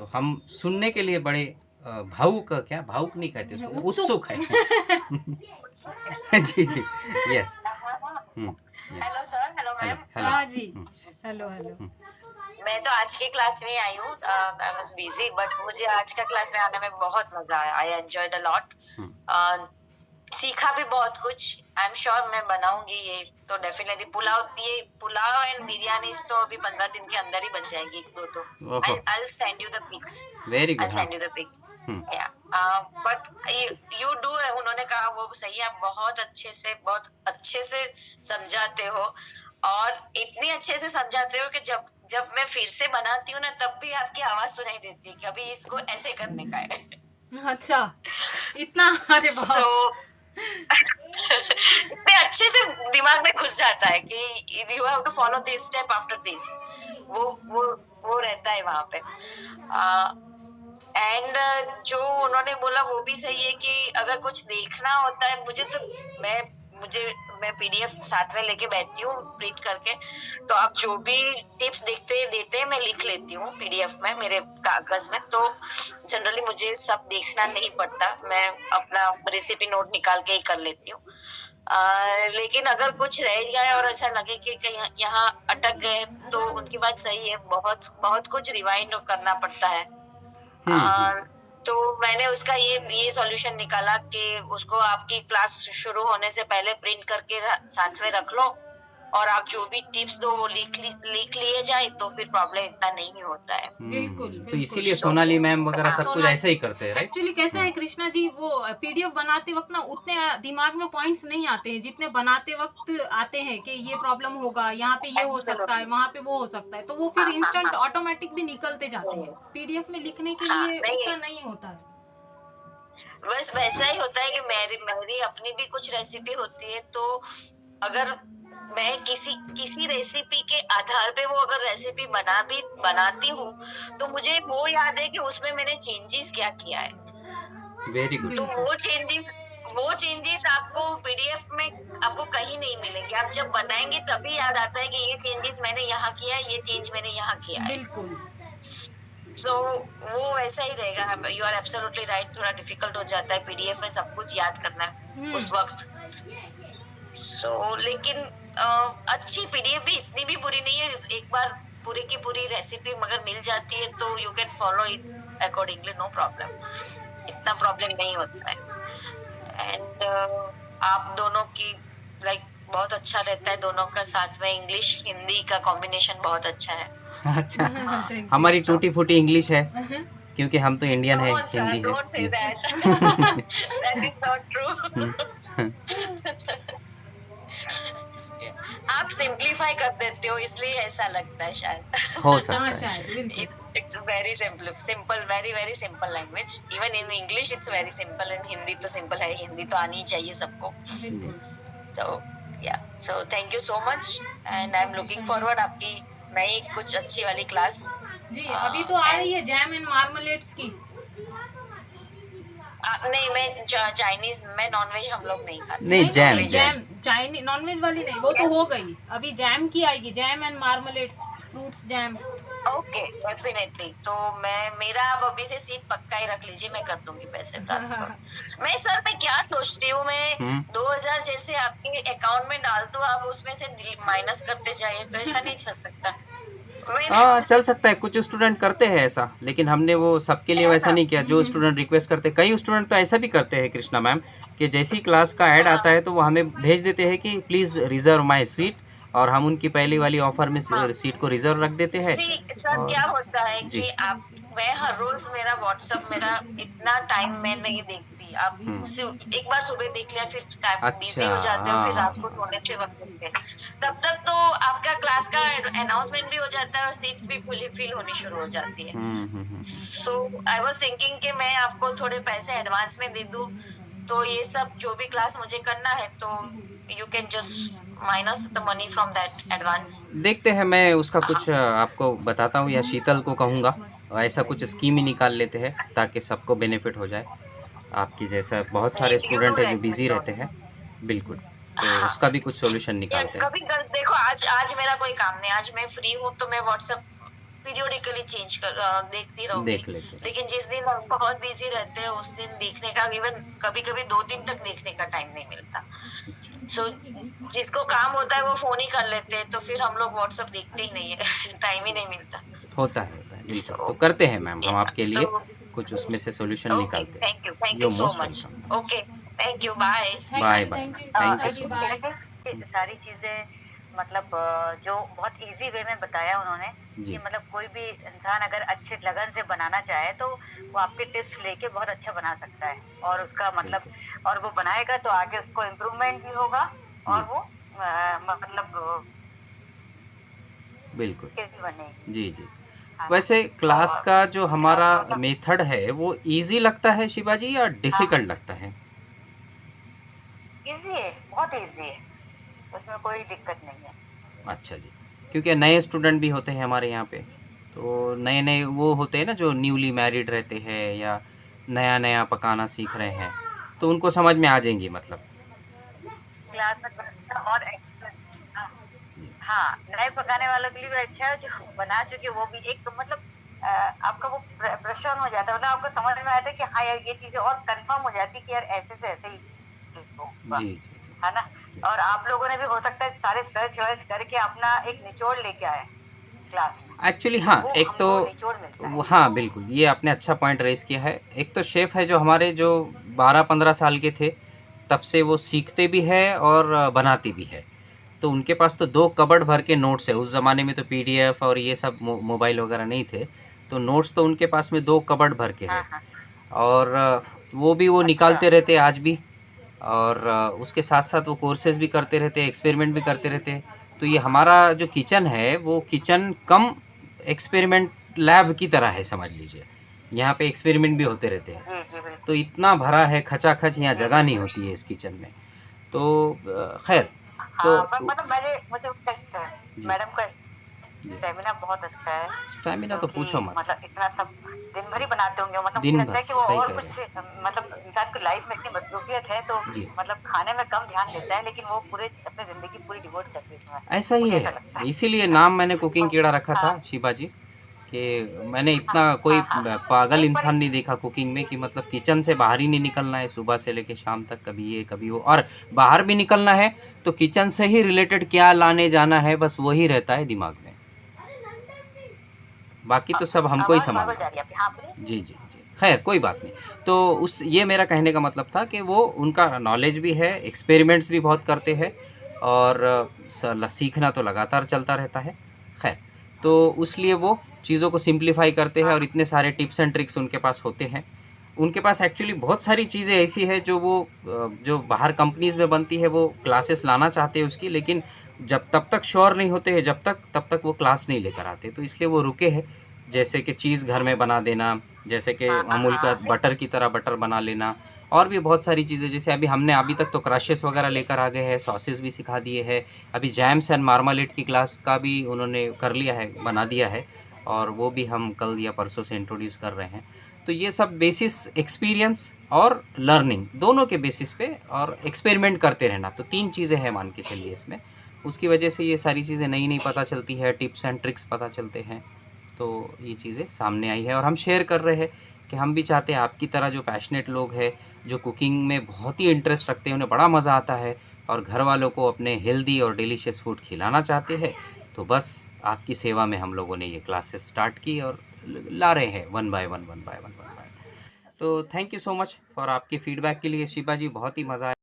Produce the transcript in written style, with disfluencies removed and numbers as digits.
तो हम सुनने के लिए बड़े भावुक, क्या भावुक नहीं कहते उसको, उत्सुक है। जी जी, yes. Hello sir, hello ma'am. Hello हाँ जी, हेलो हेलो। मैं तो आज की क्लास में आई हूँ, आई वाज बिजी, बट मुझे आज का क्लास में आने में बहुत मजा आया। आई एंजॉयड अ लॉट, सीखा भी बहुत कुछ। आई एम श्योर मैं बनाऊंगी ये तो डेफिनेटली। पुलाव एंड बिरयानी तो अभी 15 दिन के अंदर ही बन जाएगी, एक दो तो। I'll send you the pics. Very good. I'll send you the pics. Yeah. But you do, उन्होंने कहा वो सही है, आप बहुत अच्छे से समझाते हो, और इतनी अच्छे से समझाते हो कि जब मैं फिर से बनाती हूँ ना, तब भी आपकी आवाज सुनाई देती है कि अभी इसको ऐसे करने का है। अच्छा, इतना? अरे बाप। इतने अच्छे से दिमाग में घुस जाता है कि you have to follow this step after this. वो रहता है वहां पे। एंड जो उन्होंने बोला वो भी सही है कि अगर कुछ देखना होता है मैं पीडीएफ साथ में लेके बैठती हूँ प्रिंट करके, तो आप जो भी टिप्स देते हैं मैं लिख लेती हूँ पीडीएफ में, मेरे कागज में। तो जनरली मुझे सब देखना नहीं पड़ता, मैं अपना रेसिपी नोट निकाल के ही कर लेती हूँ। लेकिन अगर कुछ रह जाए और ऐसा लगे कि कहीं यहाँ अटक गए, तो उनकी बात सही है, बहुत कुछ रिवाइंड करना पड़ता है। तो मैंने उसका ये सॉल्यूशन निकाला कि उसको आपकी क्लास शुरू होने से पहले प्रिंट करके साथ में रख लो, और आप जो भी टिप्स दो वो लिख लिए जाए, तो फिर प्रॉब्लम इतना नहीं होता है। बिल्कुल। तो इसीलिए सोनाली मैम वगैरह सब कुछ ऐसा ही करते हैं, राइट? एक्चुअली कैसा है कृष्णा जी, वो पीडीएफ बनाते वक्त ना उतने दिमाग में पॉइंट्स नहीं आते हैं जितने बनाते वक्त आते हैं कि ये प्रॉब्लम होगा, यहाँ पे ये हो सकता है, वहाँ पे वो हो सकता है, तो वो फिर इंस्टेंट ऑटोमेटिक भी निकलते जाते हैं। पीडीएफ में लिखने के लिए उतना नहीं होता है। बस वैसा ही होता है कि मेरी अपनी भी कुछ रेसिपी होती है, तो अगर मैं किसी रेसिपी के आधार पे वो अगर रेसिपी बनाती हूँ, तो मुझे वो याद है कि उसमें मैंने चेंजेस क्या किया है। Very good. तो वो चेंजेस आपको पीडीएफ में आपको कहीं नहीं मिलेंगे। आप जब बनाएंगे तभी याद आता है कि ये चेंजेस मैंने यहाँ किया है, ये चेंज मैंने यहाँ किया है। बिल्कुल। So, वो ऐसा ही रहेगा। यू आर एब्सोल्युटली राइट, थोड़ा डिफिकल्ट हो जाता है पीडीएफ में सब कुछ याद करना उस वक्त। लेकिन अच्छी पीडीएफ भी इतनी भी बुरी नहीं है। एक बार पूरी की पूरी रेसिपी मगर मिल जाती है तो you can follow it accordingly, no problem, इतना प्रॉब्लम नहीं होता है। एंड आप दोनों की बहुत अच्छा रहता है, दोनों का साथ में इंग्लिश हिंदी का कॉम्बिनेशन बहुत अच्छा है। अच्छा, हमारी टूटी फूटी इंग्लिश है क्योंकि हम तो इंडियन है, हिंदी है। Don't say that. That is not true. आप सिंप्लीफाई कर देते हो इसलिए ऐसा लगता है शायद। हो सकता है। It's very simple, very very simple language. Even in English it's very simple, and Hindi तो सिंपल है, हिंदी तो आनी ही चाहिए सबको। So yeah, so thank you so much, and I'm looking forward आपकी नई कुछ अच्छी वाली क्लास। जी, अभी तो आ रही है जैम एंड मार्मलेट्स की। नहीं, मैं चाइनीज, मैं नॉनवेज हम लोग नहीं खाते। नहीं, जैम चाइनीज नॉनवेज वाली नहीं, वो तो हो गई। अभी जैम की आएगी, jam and marmalades, fruits jam. Okay, definitely. तो मेरा अब अभी से सीट पक्का ही रख लीजिए, मैं कर दूंगी पैसे ट्रांसफर। मैं सर मैं क्या सोचती हूँ, मैं 2000 जैसे आपके अकाउंट में डाल दूँ, आप उसमें से माइनस करते जाइए, तो ऐसा नहीं चल सकता। हाँ, चल सकता है, कुछ स्टूडेंट करते हैं ऐसा, लेकिन हमने वो सबके लिए वैसा नहीं किया। जो स्टूडेंट रिक्वेस्ट करते, कई स्टूडेंट तो ऐसा भी करते हैं कृष्णा मैम, कि जैसी क्लास का ऐड आता है तो वो हमें भेज देते हैं कि प्लीज़ रिजर्व माय सीट, और हम उनकी पहली वाली ऑफर में सीट को रिजर्व रख देते हैं। सर क्या होता है कि मैं हर रोज मेरा व्हाट्सएप, मेरा इतना टाइम मैं नहीं देखती। आप एक बार सुबह देख लिया, फिर बिजी हो जाते हो, फिर रात को सोने से वक्त मिलते हैं, तब तक तो आपका क्लास का अनाउंसमेंट भी हो जाता है और सीट्स भी फुली फिल होनी शुरू हो जाती है। सो आई वाज थिंकिंग कि मैं आपको थोड़े पैसे एडवांस में दे दूं, तो ये सब जो भी क्लास मुझे करना है, तो you can just minus the money from that advance. देखते हैं, मैं उसका कुछ आपको बताता हूँ, या शीतल को कहूँगा ऐसा कुछ स्कीम ही निकाल लेते हैं ताकि सबको बेनिफिट हो जाए। आपकी जैसा बहुत सारे स्टूडेंट हैं जो बिजी रहते हैं। बिल्कुल, तो उसका भी कुछ सॉल्यूशन निकालते हैं। कभी देखो, आज मेरा कोई काम नहीं, आज मैं फ्री हूँ, तो मैं व्हाट्सएप पीरियोडिकली चेंज कर देखती रहूंगी। देख लेते हैं। लेकिन जिस दिन हम बहुत बिजी रहते हैं उस दिन देखने का इवन कभी कभी 2 दिन तक देखने का टाइम नहीं मिलता। सो जिसको काम होता है वो फोन ही कर लेते हैं, तो फिर हम लोग व्हाट्सएप देखते ही नहीं है टाइम ही नहीं मिलता। होता है बिल्कुल। सो तो करते हैं मैम हम आपके लिए सो कुछ उसमें से सॉल्यूशन ओके, निकालते हैं। Thank you you so most much. Welcome. Okay, thank you, bye. Bye bye thank you thank you जी, सो मच। बाय। ये सारी चीजें मतलब जो बहुत इजी वे में बताया उन्होंने जी। कि मतलब कोई भी इंसान अगर अच्छे लगन से बनाना चाहे तो वो आपके टिप्स लेके बहुत अच्छा बना सकता है, और उसका मतलब और वो बनाएगा तो आगे उसको इम्प्रूवमेंट भी होगा और जी। वो मतलब बिल्कुल कैसी बनेगी, जी जी। है ना? वैसे क्लास और का जो हमारा मतलब मेथड है वो इजी लगता है शिवाजी या डिफिकल्ट लगता है? इजी है, बहुत इजी है, उसमें कोई दिक्कत नहीं है। अच्छा जी, क्योंकि नए स्टूडेंट भी होते हैं हमारे यहाँ पे, तो नए नए वो होते हैं ना जो न्यूली मैरिड रहते हैं या नया नया पकाना सीख रहे हैं, तो उनको समझ में आ जाएंगी मतलब। क्लास में बनाना और हाँ, हाँ, नए पकाने वालों के लिए भी अच्छा है, जो बना चुके वो भी एक मतलब आपका वो प्रश्न हो जाता है, मतलब आपको समझ में आता है कि हाँ यार ये चीजें और कंफर्म हो जाती है कि यार ऐसे से ऐसे ही होगा, जी जी है ना? और आप लोगों ने भी हो सकता है सारे सर्च वर्च करके अपना एक निचोड़ लेके आए क्लास में, एक्चुअली हाँ, वो एक तो हमको निचोड़ मिलता है। हाँ बिल्कुल, ये आपने अच्छा पॉइंट रेस किया है। एक तो शेफ़ है जो हमारे जो 12-15 साल के थे तब से वो सीखते भी है और बनाते भी है, तो उनके पास तो 2 कबर्ड भर के नोट्स है। उस ज़माने में तो पीडीएफ और ये सब मोबाइल वगैरह नहीं थे, तो नोट्स तो उनके पास में 2 कबर्ड भर के हाँ है। हाँ, और वो भी वो अच्छा, निकालते रहते हैं आज भी, और उसके साथ साथ वो कोर्सेज भी करते रहते हैं, एक्सपेरिमेंट भी करते रहते हैं। तो ये हमारा जो किचन है वो किचन कम एक्सपेरिमेंट लैब की तरह है, समझ लीजिए। यहाँ पे एक्सपेरिमेंट भी होते रहते हैं, जी जी बिल्कुल, तो इतना भरा है खचाखच, यहाँ जी जगह जी नहीं जी, होती है इस किचन में। तो खैर, तो हाँ मतलब मुझे जी मैडम का जी, स्टेमिना बहुत अच्छा है, स्टैमिना तो क्योंकि पूछो मत। मतलब इतना सब दिन भर ही बनाते होंगे, मतलब मुझे दिन लगता भर, है कि वो सही और कह रहे कुछ हैं मतलब इंसान की लाइफ में इतनी मसरूफियत है तो जी। मतलब खाने में कम ध्यान देता है, लेकिन वो पूरे अपनी जिंदगी पूरी डिवोट कर देती है, ऐसा ही मुझे ऐसा है, लगता है। इसीलिए नाम मैंने कुकिंग कीड़ा रखा हाँ था शिवाजी, कि मैंने हाँ इतना कोई हाँ हाँ, पागल नहीं पर इंसान नहीं देखा कुकिंग में कि मतलब किचन से बाहर ही नहीं निकलना है सुबह से लेके शाम तक, कभी ये कभी वो, और बाहर भी निकलना है तो किचन से ही रिलेटेड क्या लाने जाना है बस वही रहता है दिमाग में, बाकी तो सब हमको ही आवाज बार बार संभालना जा रही है होता आपकी, हाँ बोलिए। है। जी जी जी, खैर कोई बात नहीं। तो उस ये मेरा कहने का मतलब था कि वो उनका नॉलेज भी है, एक्सपेरिमेंट्स भी बहुत करते हैं, और सीखना तो लगातार चलता रहता है। खैर, तो उसलिए वो चीज़ों को सिंप्लीफाई करते हैं हाँ और इतने सारे टिप्स एंड ट्रिक्स उनके पास होते हैं। उनके पास एक्चुअली बहुत सारी चीज़ें ऐसी है जो वो जो बाहर कंपनीज़ में बनती है वो क्लासेस लाना चाहते हैं उसकी, लेकिन जब तब तक श्योर नहीं होते हैं, जब तब तक वो क्लास नहीं लेकर आते, तो इसलिए वो रुके हैं। जैसे कि चीज़ घर में बना देना, जैसे कि हाँ अमूल का हाँ, नहीं बटर की तरह बटर बना लेना, और भी बहुत सारी चीज़ें, जैसे अभी हमने अभी तक तो क्रशेस वगैरह लेकर आ गए हैं, सॉसेस भी सिखा दिए हैं, अभी जैम्स एंड मार्मालेट की क्लास का भी उन्होंने कर लिया है, बना दिया है, और वो भी हम कल या परसों से इंट्रोड्यूस कर रहे हैं। तो ये सब बेसिस एक्सपीरियंस और लर्निंग दोनों के बेसिस पे, और एक्सपेरिमेंट करते रहना, तो 3 चीज़ें हैं मान के चलिए इसमें। उसकी वजह से ये सारी चीज़ें नई नई पता चलती है, टिप्स एंड ट्रिक्स पता चलते हैं, तो ये चीज़ें सामने आई है और हम शेयर कर रहे हैं कि हम भी चाहते हैं आपकी तरह जो पैशनेट लोग हैं, जो कुकिंग में बहुत ही इंटरेस्ट रखते हैं, उन्हें बड़ा मज़ा आता है और घर वालों को अपने हेल्दी और डिलीशियस फूड खिलाना चाहते हैं, तो बस आपकी सेवा में हम लोगों ने ये क्लासेस स्टार्ट की और ला रहे हैं वन बाय वन। तो thank you so much for आपकी फ़ीडबैक के लिए शिवा जी, बहुत ही मज़ा आया।